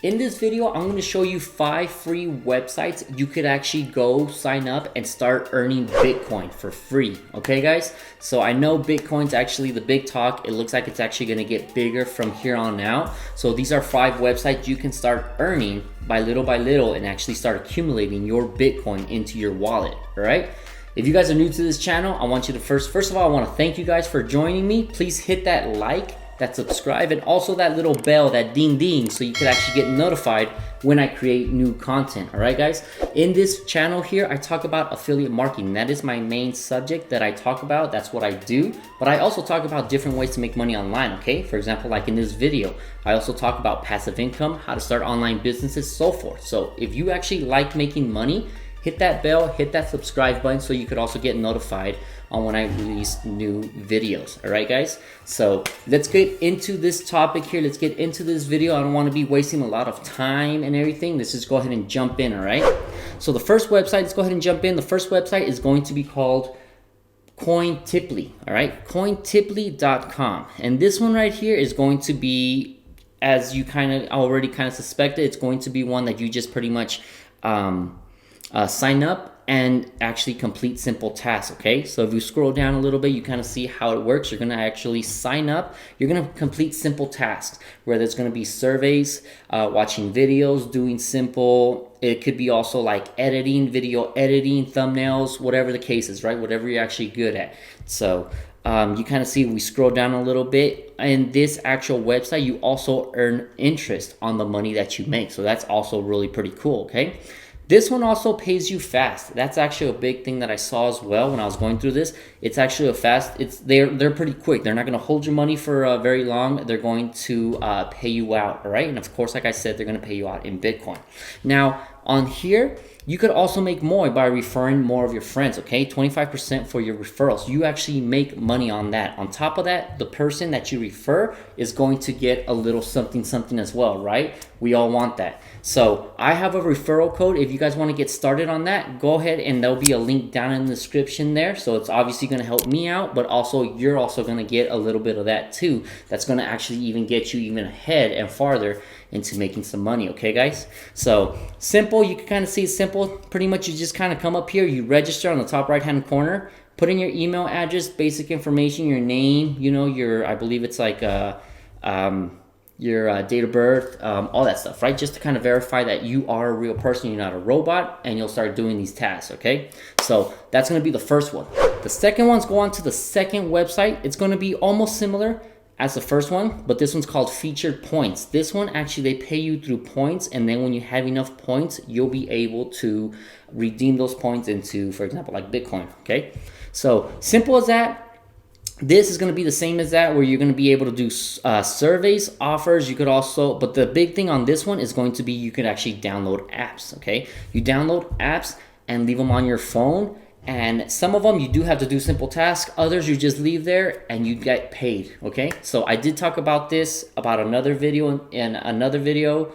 In this video, I'm going to show you 5 free websites you could actually go sign up and start earning Bitcoin for free. Okay, guys? So I know Bitcoin's actually the big talk. It looks like it's actually going to get bigger from here on out. So these are 5 websites you can start earning by little and actually start accumulating your Bitcoin into your wallet. All right? If you guys are new to this channel, I want you to first of all, I want to thank you guys for joining me. Please hit that like, that subscribe, and also that little bell, that ding ding, so you can actually get notified when I create new content. All right, guys? In this channel here, I talk about affiliate marketing. That is my main subject that I talk about. That's what I do. But I also talk about different ways to make money online, okay? For example, like in this video, I also talk about passive income, how to start online businesses, so forth. So if you actually like making money, hit that bell, hit that subscribe button so you could also get notified on when I release new videos. All right, guys? So let's get into this topic here. Let's get into this video. I don't want to be wasting a lot of time and everything. Let's just go ahead and jump in, all right? So the first website, let's go ahead and jump in. The first website is going to be called Cointiply, all right? Cointiply.com. And this one right here is going to be, as you already suspected, it's going to be one that you just pretty much sign up and actually complete simple tasks. Okay, so if you scroll down a little bit, you kind of see how it works. You're going to actually sign up, you're going to complete simple tasks, where there's going to be surveys, watching videos, doing simple, it could be also like editing, video editing, thumbnails, whatever the case is, right? Whatever you're actually good at. So you kind of see, we scroll down a little bit, in this actual website you also earn interest on the money that you make, so that's also really pretty cool. Okay, this one also pays you fast. That's actually a big thing that I saw as well when I was going through this. It's actually they're pretty quick. They're not going to hold your money for very long. They're going to pay you out, all right? And of course, like I said, they're going to pay you out in Bitcoin. Now, on here, you could also make more by referring more of your friends, okay? 25% for your referrals. You actually make money on that. On top of that, the person that you refer is going to get a little something as well, right? We all want that. So I have a referral code. If you guys want to get started on that, go ahead, and there'll be a link down in the description there. So it's obviously going to help me out, but also you're also going to get a little bit of that too. That's going to actually even get you even ahead and farther into making some money. Okay, guys? So simple, you can kind of see it's simple. Pretty much you just kind of come up here, you register on the top right hand corner, put in your email address, basic information, your name, you know, your, I believe it's like your date of birth, all that stuff, right? Just to kind of verify that you are a real person, you're not a robot, and you'll start doing these tasks. Okay, so that's going to be the first one. The second one's go on to the second website. It's going to be almost similar as the first one, but this one's called Featured Points. This one, actually, they pay you through points, and then when you have enough points, you'll be able to redeem those points into, for example, like Bitcoin. Okay, so simple as that. This is going to be the same as that, where you're going to be able to do surveys, offers. You could also, but the big thing on this one is going to be you could actually download apps. Okay, you download apps and leave them on your phone. And some of them you do have to do simple tasks. Others you just leave there and you get paid. Okay, so I did talk about this about another video and another video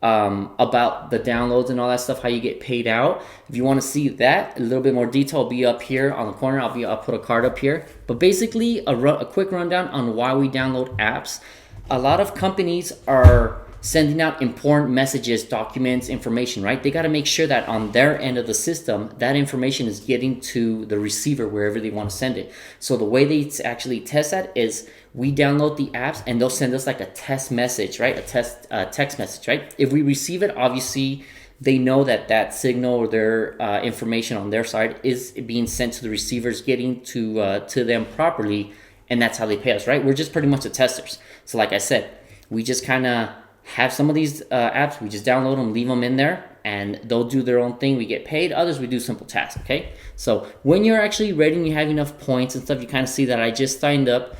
about the downloads and all that stuff, how you get paid out. If you want to see that a little bit more detail, it'll be up here on the corner. I'll put a card up here. But basically a quick rundown on why we download apps. A lot of companies are sending out important messages, documents, information, right? They got to make sure that on their end of the system, that information is getting to the receiver wherever they want to send it. So the way they actually test that is we download the apps and they'll send us like a test message, right? A text message, right? If we receive it, obviously they know that that signal or their information on their side is being sent to the receivers, getting to them properly, and that's how they pay us, right? We're just pretty much the testers. So like I said, we just kind of have some of these apps, we just download them, leave them in there, and they'll do their own thing. We get paid. Others, we do simple tasks. Okay, so when you're actually ready and you have enough points and stuff, you kind of see that I just signed up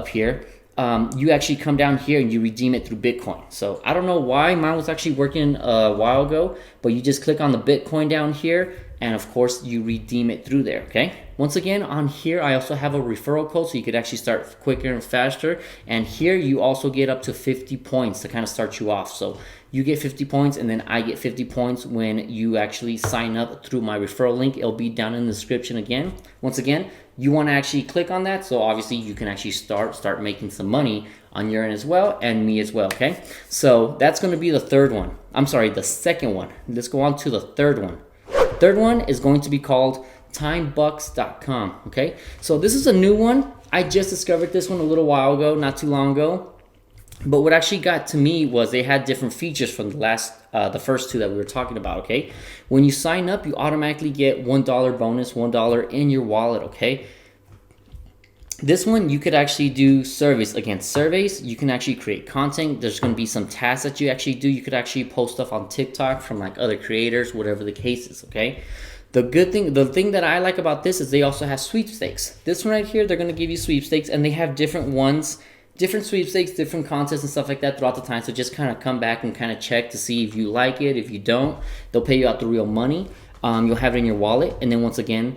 here. You actually come down here and you redeem it through Bitcoin. So I don't know why mine was actually working a while ago, but you just click on the Bitcoin down here, and of course you redeem it through there. Okay, once again, on here I also have a referral code, so you could actually start quicker and faster. And here you also get up to 50 points to kind of start you off. So you get 50 points, and then I get 50 points when you actually sign up through my referral link. It'll be down in the description again. Once again, you want to actually click on that, so obviously you can actually start making some money on your end as well, and me as well, okay? So that's gonna be the third one. I'm sorry, the second one. Let's go on to the third one. Third one is going to be called Timebox.com, okay? So this is a new one. I just discovered this one a little while ago, not too long ago. But what actually got to me was they had different features from the first two that we were talking about, okay? When you sign up, you automatically get $1 bonus, $1 in your wallet, okay? This one, you could actually do surveys. Again, surveys, you can actually create content. There's going to be some tasks that you actually do. You could actually post stuff on TikTok from like other creators, whatever the case is, okay? The thing that I like about this is they also have sweepstakes. This one right here, they're going to give you sweepstakes, and they have different ones, different sweepstakes, different contests and stuff like that throughout the time. So just kind of come back and kind of check to see if you like it. If you don't, they'll pay you out the real money. You'll have it in your wallet. And then once again,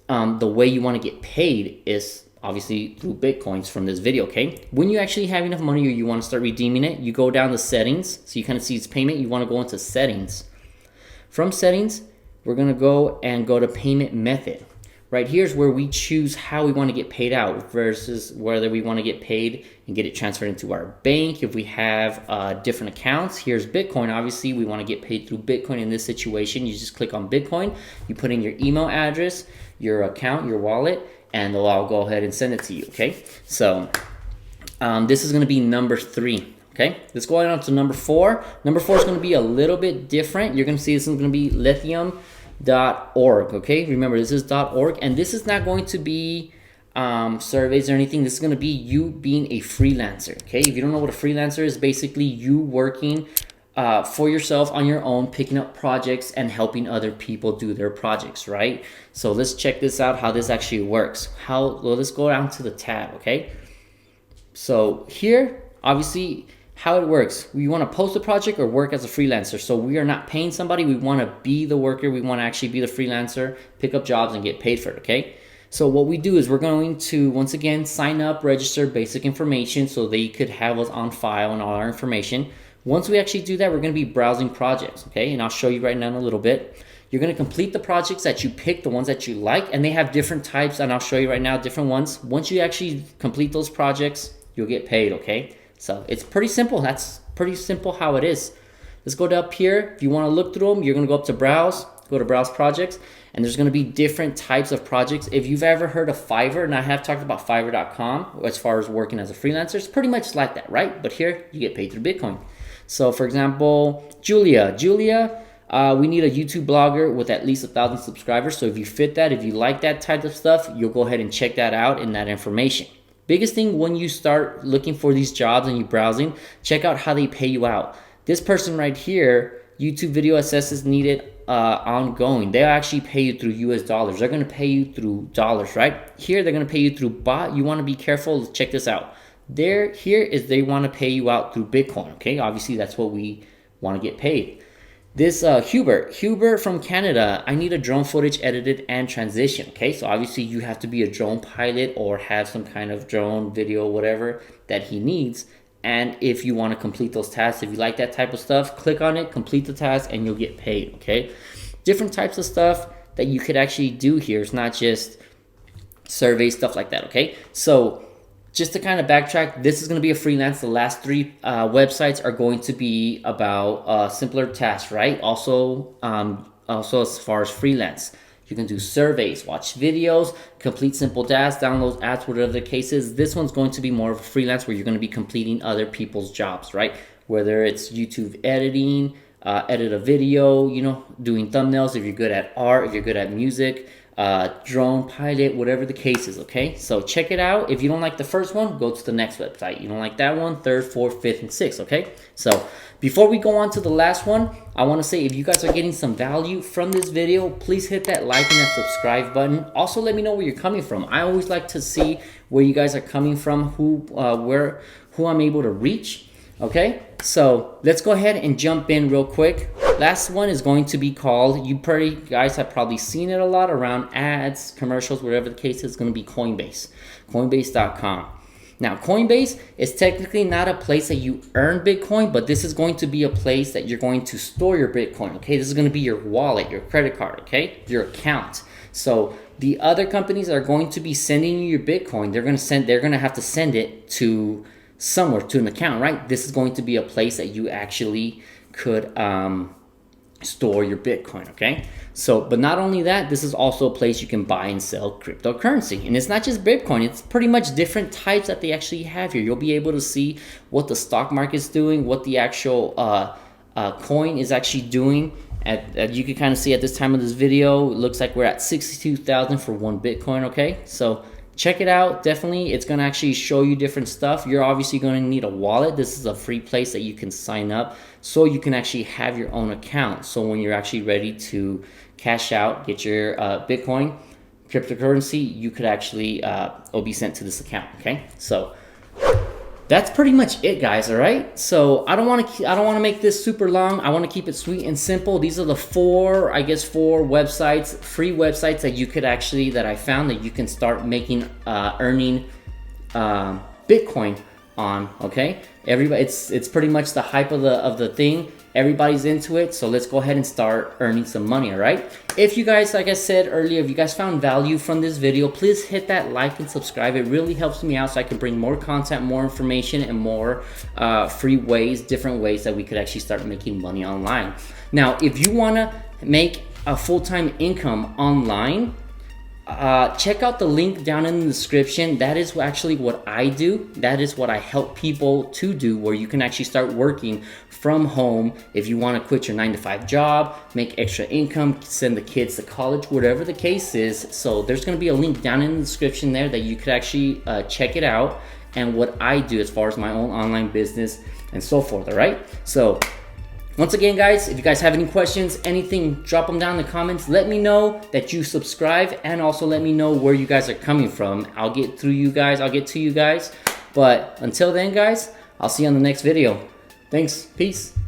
the way you want to get paid is obviously through Bitcoins from this video, okay? When you actually have enough money or you want to start redeeming it, you go down to settings. So you kind of see its payment. You want to go into settings. From settings, we're going to go to payment method. Right here's where we choose how we want to get paid out versus whether we want to get paid and get it transferred into our bank. If we have different accounts, here's Bitcoin. Obviously, we want to get paid through Bitcoin in this situation. You just click on Bitcoin, you put in your email address, your account, your wallet, and they'll all go ahead and send it to you, okay? So this is going to be number 3. Okay, let's go on to number 4. Number 4 is going to be a little bit different. You're going to see this is going to be lithium.org. Okay, remember this is .org, and this is not going to be surveys or anything. This is going to be you being a freelancer. Okay, if you don't know what a freelancer is, basically you working for yourself on your own, picking up projects and helping other people do their projects, right? So let's check this out, how this actually works. Well, let's go down to the tab. Okay, so here obviously how it works. We want to post a project or work as a freelancer. So we are not paying somebody. We want to be the worker. We want to actually be the freelancer, pick up jobs and get paid for it, okay? So what we do is we're going to, once again, sign up, register basic information so they could have us on file and all our information. Once we actually do that, we're going to be browsing projects, okay? And I'll show you right now in a little bit. You're going to complete the projects that you pick, the ones that you like, and they have different types, and I'll show you right now different ones. Once you actually complete those projects, you'll get paid, okay? So it's pretty simple. That's pretty simple how it is. Let's go to up here. If you want to look through them, you're going to go up to browse, go to browse projects, and there's going to be different types of projects. If you've ever heard of Fiverr, and I have talked about Fiverr.com as far as working as a freelancer, it's pretty much like that, right? But here you get paid through Bitcoin. So for example, Julia, we need a YouTube blogger with at least 1,000 subscribers. So if you fit that, if you like that type of stuff, you'll go ahead and check that out in that information. Biggest thing when you start looking for these jobs and you browsing, check out how they pay you out. This person right here, YouTube video assessments needed ongoing. They'll actually pay you through US dollars. They're going to pay you through dollars, right? Here, they're going to pay you through bot. You want to be careful. Check this out. Here is they want to pay you out through Bitcoin, okay? Obviously, that's what we want to get paid. This Hubert from Canada, I need a drone footage edited and transition, okay? So obviously you have to be a drone pilot or have some kind of drone video, whatever that he needs. And if you want to complete those tasks, if you like that type of stuff, click on it, complete the task, and you'll get paid, okay? Different types of stuff that you could actually do here. It's not just surveys, stuff like that, okay? So just to kind of backtrack, this is going to be a freelance. The last 3 websites are going to be about simpler tasks, right? Also as far as freelance, you can do surveys, watch videos, complete simple tasks, download apps, whatever the case is. This one's going to be more of a freelance where you're going to be completing other people's jobs, right? Whether it's YouTube editing, edit a video, you know, doing thumbnails, if you're good at art, if you're good at music, drone pilot, whatever the case is, okay? So check it out. If you don't like the first one, go to the next website. You don't like that one, 3rd, 4th, 5th, and 6th, okay? So before we go on to the last one, I want to say if you guys are getting some value from this video, please hit that like and that subscribe button. Also, let me know where you're coming from. I always like to see where you guys are coming from, who I'm able to reach. Okay, so let's go ahead and jump in real quick. Last one is going to be called, you guys have probably seen it a lot around ads, commercials, whatever the case is, going to be Coinbase, coinbase.com. Now, Coinbase is technically not a place that you earn Bitcoin, but this is going to be a place that you're going to store your Bitcoin, okay? This is going to be your wallet, your credit card, okay? Your account. So the other companies are going to be sending you your Bitcoin. They're going to have to send it to somewhere to an account, right? This is going to be a place that you actually could store your Bitcoin, okay? So, but not only that, this is also a place you can buy and sell cryptocurrency. And it's not just Bitcoin, it's pretty much different types that they actually have here. You'll be able to see what the stock market's doing, what the actual coin is actually doing. You can kind of see at this time of this video, it looks like we're at 62,000 for one Bitcoin, okay? So check it out, definitely. It's gonna actually show you different stuff. You're obviously gonna need a wallet. This is a free place that you can sign up so you can actually have your own account. So when you're actually ready to cash out, get your Bitcoin, cryptocurrency, you could actually, it'll be sent to this account, okay? So that's pretty much it, guys. All right, so I don't want to make this super long. I want to keep it sweet and simple. These are the four websites, free websites that you could actually, that I found that you can start making earning Bitcoin on. Okay, everybody, it's pretty much the hype of the thing. Everybody's into it, so let's go ahead and start earning some money. All right, if you guys, like I said earlier, if you guys found value from this video, please hit that like and subscribe. It really helps me out so I can bring more content, more information, and more free ways, different ways that we could actually start making money online. Now, if you want to make a full-time income online, check out the link down in the description. That is actually what I do. That is what I help people to do, where you can actually start working from home if you want to quit your 9-to-5 job, make extra income, send the kids to college, whatever the case is. So there's going to be a link down in the description there that you could actually check it out, and what I do as far as my own online business and so forth. All right, so once again, guys, if you guys have any questions, anything, drop them down in the comments. Let me know that you subscribe, and also let me know where you guys are coming from. I'll get to you guys. But until then, guys, I'll see you on the next video. Thanks. Peace.